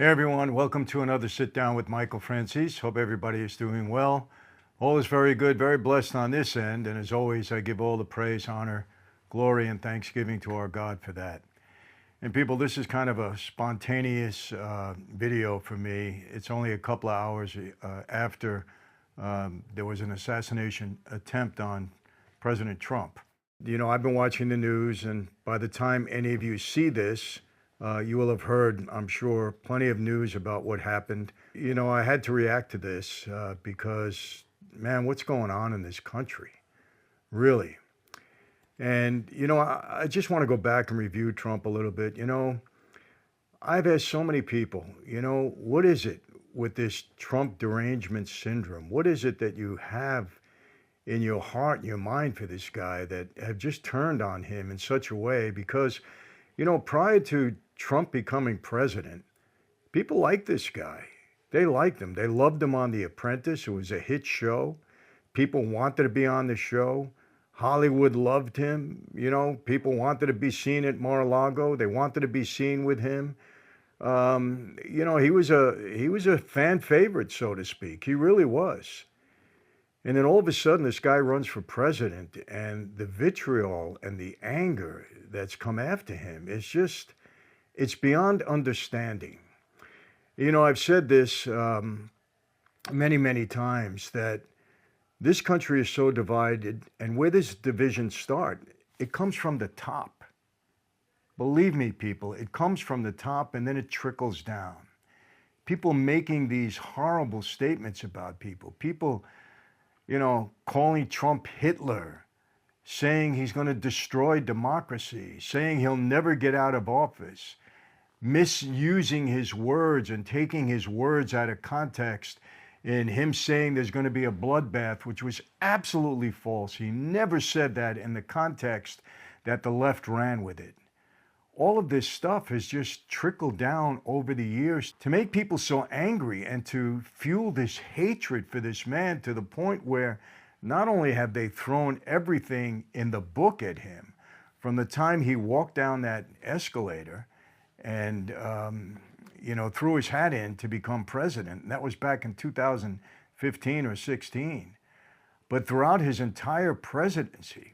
Hey everyone, welcome to another Sit Down with Michael Francis. Hope everybody is doing well. All is very good, very blessed on this end, and as always, I give all the praise, honor, glory, and thanksgiving to our God for that. And people, this is kind of a spontaneous video for me. It's only a couple of hours after there was an assassination attempt on President Trump. You know, I've been watching the news, and by the time any of you see this, you will have heard, I'm sure, plenty of news about what happened. You know, I had to react to this because, man, what's going on in this country? Really. And, you know, I just want to go back and review Trump a little bit. You know, I've asked so many people, you know, what is it with this Trump derangement syndrome? What is it that you have in your heart and your mind for this guy that have just turned on him in such a way? Because, you know, prior to Trump becoming president, people liked this guy. They liked him. They loved him on The Apprentice. It was a hit show. People wanted to be on the show. Hollywood loved him. You know, people wanted to be seen at Mar-a-Lago. They wanted to be seen with him. You know, he was a fan favorite, so to speak. He really was. And then all of a sudden, this guy runs for president, and the vitriol and the anger that's come after him is just, it's beyond understanding. You know, I've said this many, many times, that this country is so divided, and where does division start? It comes from the top. Believe me, people, it comes from the top, and then it trickles down. People making these horrible statements about people. People, you know, calling Trump Hitler, saying he's going to destroy democracy, saying he'll never get out of office, misusing his words and taking his words out of context, in him saying there's going to be a bloodbath, which was absolutely false. He never said that in the context that the left ran with it. All of this stuff has just trickled down over the years to make people so angry and to fuel this hatred for this man, to the point where not only have they thrown everything in the book at him, from the time he walked down that escalator and, you know, threw his hat in to become president, and that was back in 2015 or 16. But throughout his entire presidency,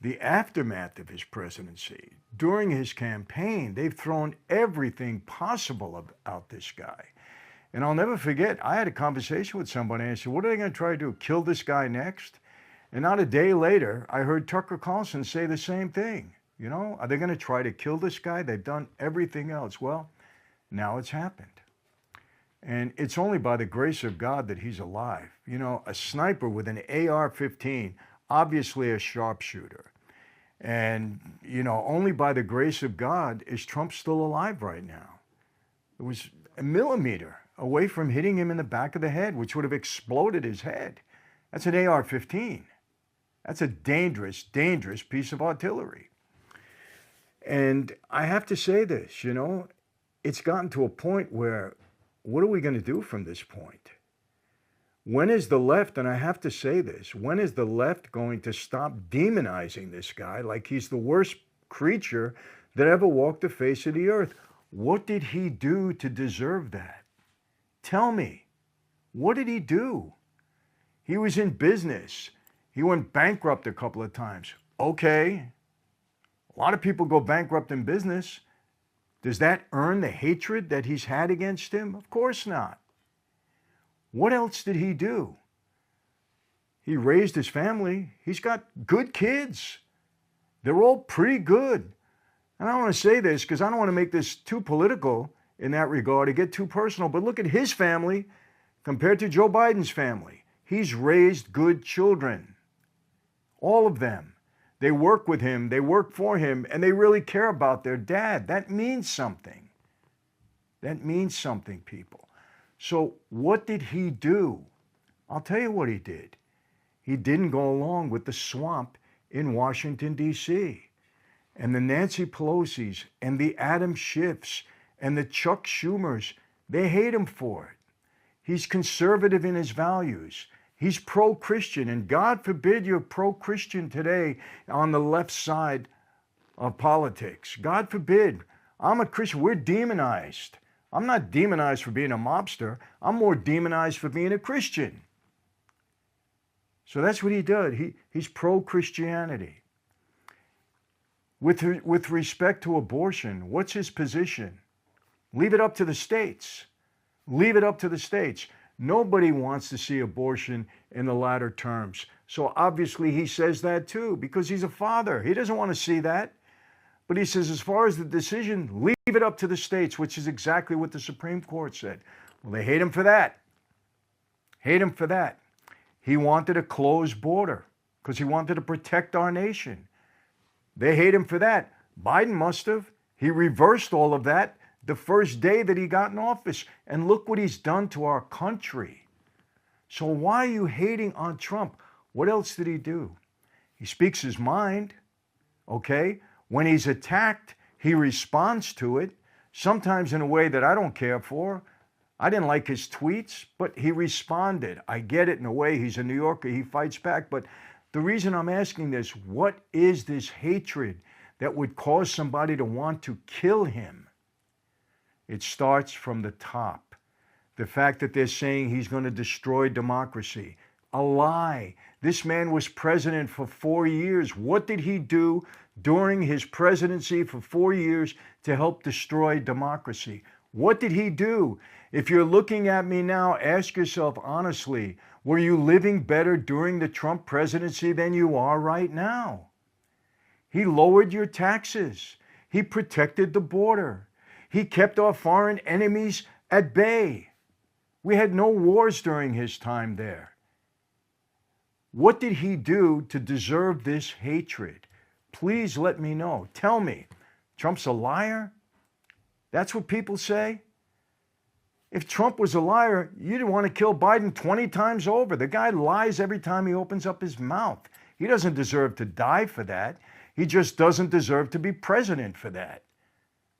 the aftermath of his presidency, during his campaign, they've thrown everything possible about this guy. And I'll never forget, I had a conversation with somebody, and I said, what are they going to try to do, kill this guy next? And not a day later, I heard Tucker Carlson say the same thing. You know, are they going to try to kill this guy? They've done everything else. Well, now it's happened. And it's only by the grace of God that he's alive. You know, a sniper with an AR-15, obviously a sharpshooter. And, you know, only by the grace of God is Trump still alive right now. It was a millimeter away from hitting him in the back of the head, which would have exploded his head. That's an AR-15. That's a dangerous, dangerous piece of artillery. And I have to say this, you know, it's gotten to a point where, what are we going to do from this point? When is the left, and I have to say this, when is the left going to stop demonizing this guy like he's the worst creature that ever walked the face of the earth? What did he do to deserve that? Tell me, what did he do? He was in business. He went bankrupt a couple of times. Okay, a lot of people go bankrupt in business. Does that earn the hatred that he's had against him? Of course not. What else did he do? He raised his family. He's got good kids. They're all pretty good. And I want to say this because I don't want to make this too political in that regard, to get too personal, but look at his family compared to Joe Biden's family. He's raised good children. All of them. They work with him, they work for him, and they really care about their dad. That means something. That means something, people. So what did he do? I'll tell you what he did. He didn't go along with the swamp in Washington, D.C. And the Nancy Pelosi's and the Adam Schiffs and the Chuck Schumers, they hate him for it. He's conservative in his values. He's pro-Christian, and God forbid you're pro-Christian today on the left side of politics. God forbid. I'm a Christian. We're demonized. I'm not demonized for being a mobster. I'm more demonized for being a Christian. So that's what he did. He's pro-Christianity. With respect to abortion, what's his position? Leave it up to the states. Leave it up to the states. Nobody wants to see abortion in the latter terms. So obviously he says that too, because he's a father. He doesn't want to see that. But he says, as far as the decision, leave it up to the states, which is exactly what the Supreme Court said. Well, they hate him for that. Hate him for that. He wanted a closed border because he wanted to protect our nation. They hate him for that. Biden must have. He reversed all of that the first day that he got in office. And look what he's done to our country. So why are you hating on Trump? What else did he do? He speaks his mind, okay? When he's attacked, he responds to it, sometimes in a way that I don't care for. I didn't like his tweets, but he responded. I get it in a way. He's a New Yorker. He fights back. But the reason I'm asking this, what is this hatred that would cause somebody to want to kill him? It starts from the top. The fact that they're saying he's going to destroy democracy. A lie. This man was president for 4 years. What did he do during his presidency for 4 years to help destroy democracy? What did he do? If you're looking at me now, ask yourself honestly, were you living better during the Trump presidency than you are right now? He lowered your taxes. He protected the border. He kept our foreign enemies at bay. We had no wars during his time there. What did he do to deserve this hatred? Please let me know. Tell me. Trump's a liar? That's what people say? If Trump was a liar, you'd want to kill Biden 20 times over. The guy lies every time he opens up his mouth. He doesn't deserve to die for that. He just doesn't deserve to be president for that.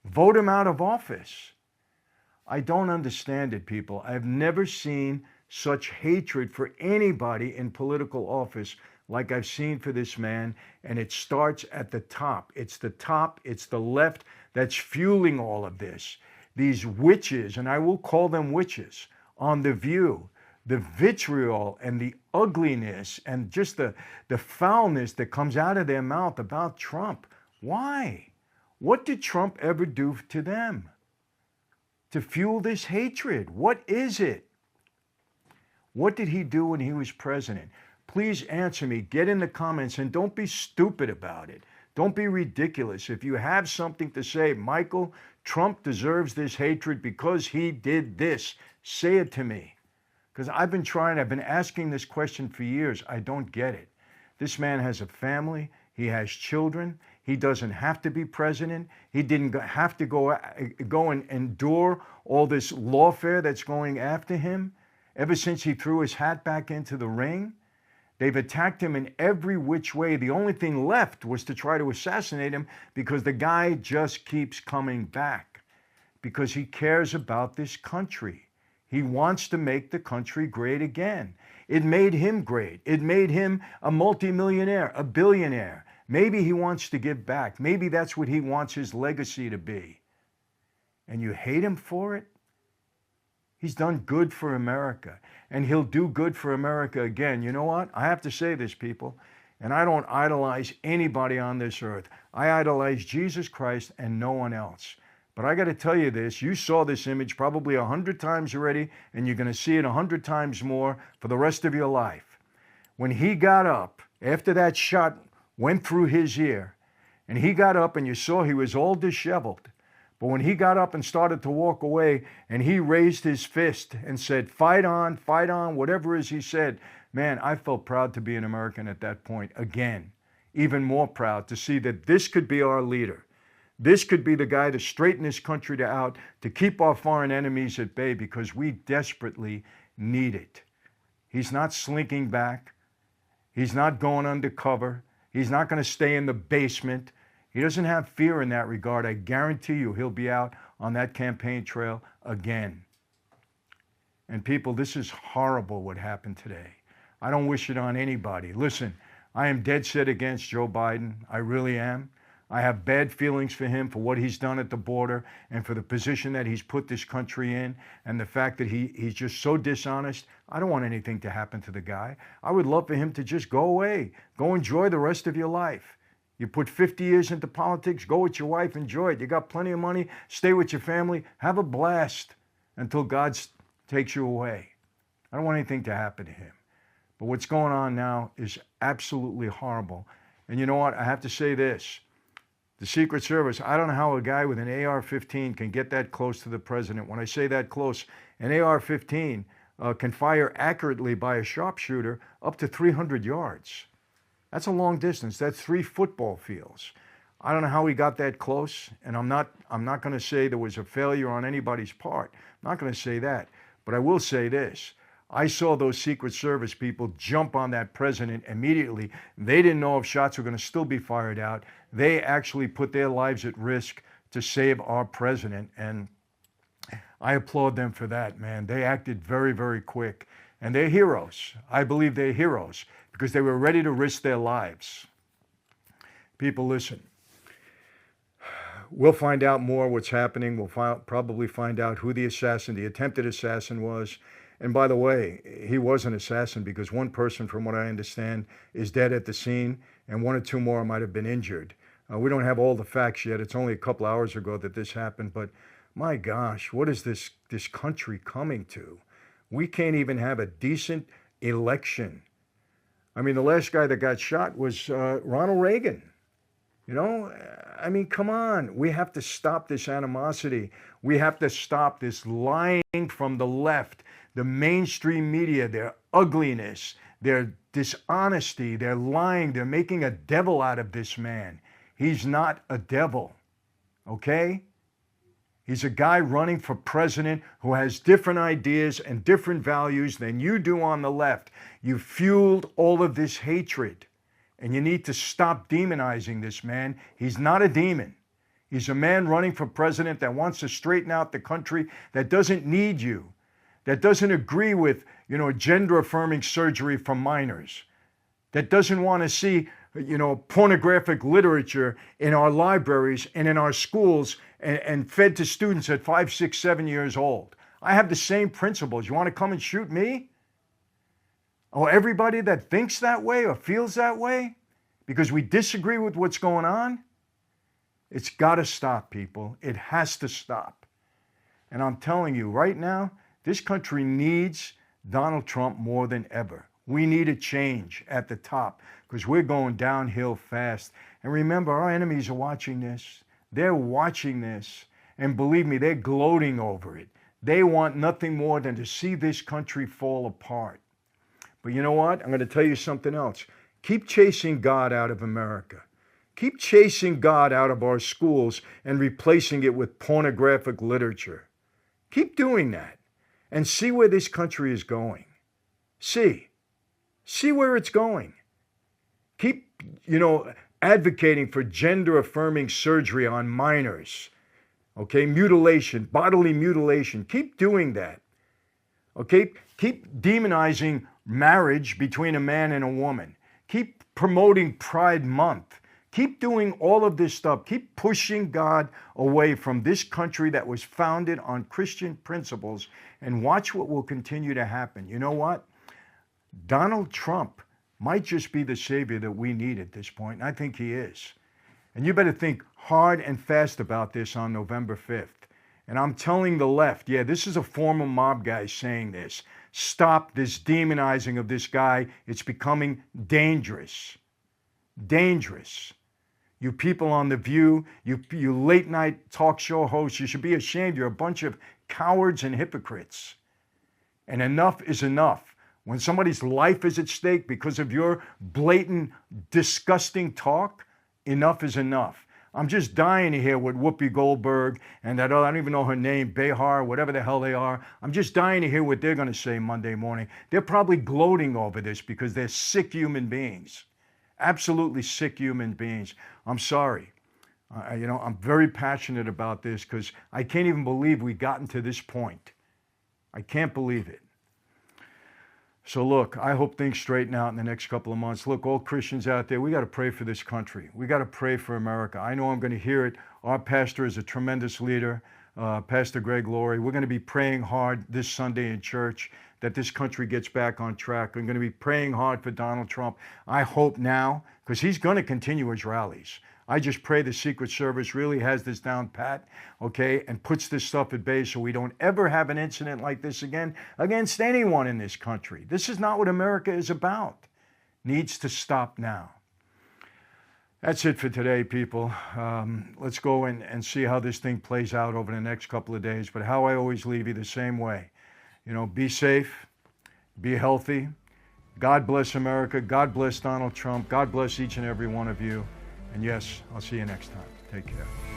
Vote him out of office. I don't understand it, people. I've never seen such hatred for anybody in political office like I've seen for this man, and it starts at the top. It's the top, it's the left that's fueling all of this. These witches, and I will call them witches, on The View, the vitriol and the ugliness and just the foulness that comes out of their mouth about Trump. Why? What did Trump ever do to them to fuel this hatred? What is it? What did he do when he was president? Please answer me. Get in the comments and don't be stupid about it. Don't be ridiculous. If you have something to say, Michael, Trump deserves this hatred because he did this, say it to me. Because I've been asking this question for years. I don't get it. This man has a family. He has children. He doesn't have to be president. He didn't have to go and endure all this lawfare that's going after him. Ever since he threw his hat back into the ring, they've attacked him in every which way. The only thing left was to try to assassinate him because the guy just keeps coming back because he cares about this country. He wants to make the country great again. It made him great. It made him a multimillionaire, a billionaire. Maybe he wants to give back. Maybe that's what he wants his legacy to be. And you hate him for it? He's done good for America, and he'll do good for America again. You know what? I have to say this, people, and I don't idolize anybody on this earth. I idolize Jesus Christ and no one else. But I got to tell you this, you saw this image probably 100 times already, and you're going to see it 100 times more for the rest of your life. When he got up, after that shot went through his ear, and he got up and you saw he was all disheveled. But when he got up and started to walk away and he raised his fist and said, fight on, whatever it is he said, man, I felt proud to be an American at that point again. Even more proud to see that this could be our leader. This could be the guy to straighten this country out, to keep our foreign enemies at bay because we desperately need it. He's not slinking back. He's not going undercover. He's not going to stay in the basement. He doesn't have fear in that regard. I guarantee you he'll be out on that campaign trail again. And people, this is horrible what happened today. I don't wish it on anybody. Listen, I am dead set against Joe Biden. I really am. I have bad feelings for him for what he's done at the border and for the position that he's put this country in and the fact that he's just so dishonest. I don't want anything to happen to the guy. I would love for him to just go away. Go enjoy the rest of your life. You put 50 years into politics, go with your wife, enjoy it. You got plenty of money, stay with your family, have a blast until God takes you away. I don't want anything to happen to him. But what's going on now is absolutely horrible. And you know what? I have to say this. The Secret Service, I don't know how a guy with an AR-15 can get that close to the president. When I say that close, an AR-15 can fire accurately by a sharpshooter up to 300 yards. That's a long distance. That's 3 football fields. I don't know how he got that close, and I'm not going to say there was a failure on anybody's part. I'm not going to say that. But I will say this. I saw those Secret Service people jump on that president immediately. They didn't know if shots were going to still be fired out. They actually put their lives at risk to save our president, and I applaud them for that, man. They acted very, very quick, and they're heroes. I believe they're heroes because they were ready to risk their lives. People, listen. We'll find out more what's happening. We'll probably find out who the attempted assassin was. And by the way, he was an assassin because one person, from what I understand, is dead at the scene, and 1 or 2 more might have been injured. We don't have all the facts yet. It's only a couple hours ago that this happened, but my gosh, what is this country coming to? We can't even have a decent election. I mean, the last guy that got shot was Ronald Reagan. You know, I mean, come on. We have to stop this animosity. We have to stop this lying from the left. The mainstream media, their ugliness, their dishonesty, their lying, they're making a devil out of this man. He's not a devil, okay? He's a guy running for president who has different ideas and different values than you do on the left. You fueled all of this hatred, and you need to stop demonizing this man. He's not a demon. He's a man running for president that wants to straighten out the country, that doesn't need you, that doesn't agree with, gender-affirming surgery for minors, that doesn't want to see, pornographic literature in our libraries and in our schools and fed to students at 5, 6, 7 years old. I have the same principles. You want to come and shoot me? Or everybody that thinks that way or feels that way because we disagree with what's going on? It's got to stop, people. It has to stop. And I'm telling you right now, this country needs Donald Trump more than ever. We need a change at the top because we're going downhill fast. And remember, our enemies are watching this. They're watching this. And believe me, they're gloating over it. They want nothing more than to see this country fall apart. But you know what? I'm going to tell you something else. Keep chasing God out of America. Keep chasing God out of our schools and replacing it with pornographic literature. Keep doing that. And see where this country is going. See where it's going. Keep, advocating for gender-affirming surgery on minors. Okay, mutilation, bodily mutilation. Keep doing that. Okay, keep demonizing marriage between a man and a woman. Keep promoting Pride Month. Keep doing all of this stuff. Keep pushing God away from this country that was founded on Christian principles, and watch what will continue to happen. You know what? Donald Trump might just be the savior that we need at this point, and I think he is. And you better think hard and fast about this on November 5th. And I'm telling the left, yeah, this is a former mob guy saying this. Stop this demonizing of this guy. It's becoming dangerous. Dangerous. You people on The View, you late night talk show hosts, you should be ashamed. You're a bunch of cowards and hypocrites. And enough is enough. When somebody's life is at stake because of your blatant, disgusting talk, enough is enough. I'm just dying to hear what Whoopi Goldberg and that, I don't even know her name, Behar, whatever the hell they are. I'm just dying to hear what they're going to say Monday morning. They're probably gloating over this because they're sick human beings. Absolutely sick human beings. I'm sorry. I'm very passionate about this because I can't even believe we've gotten to this point. I can't believe it. So look, I hope things straighten out in the next couple of months. Look, all Christians out there, we got to pray for this country. We got to pray for America. I know I'm going to hear it. Our pastor is a tremendous leader, Pastor Greg Laurie. We're going to be praying hard this Sunday in church that this country gets back on track. We're going to be praying hard for Donald Trump. I hope now, because he's going to continue his rallies. I just pray the Secret Service really has this down pat, okay, and puts this stuff at bay so we don't ever have an incident like this again against anyone in this country. This is not what America is about. Needs to stop now. That's it for today, people. Let's go and see how this thing plays out over the next couple of days. But how I always leave you the same way. You know, be safe, be healthy. God bless America. God bless Donald Trump. God bless each and every one of you. And yes, I'll see you next time. Take care.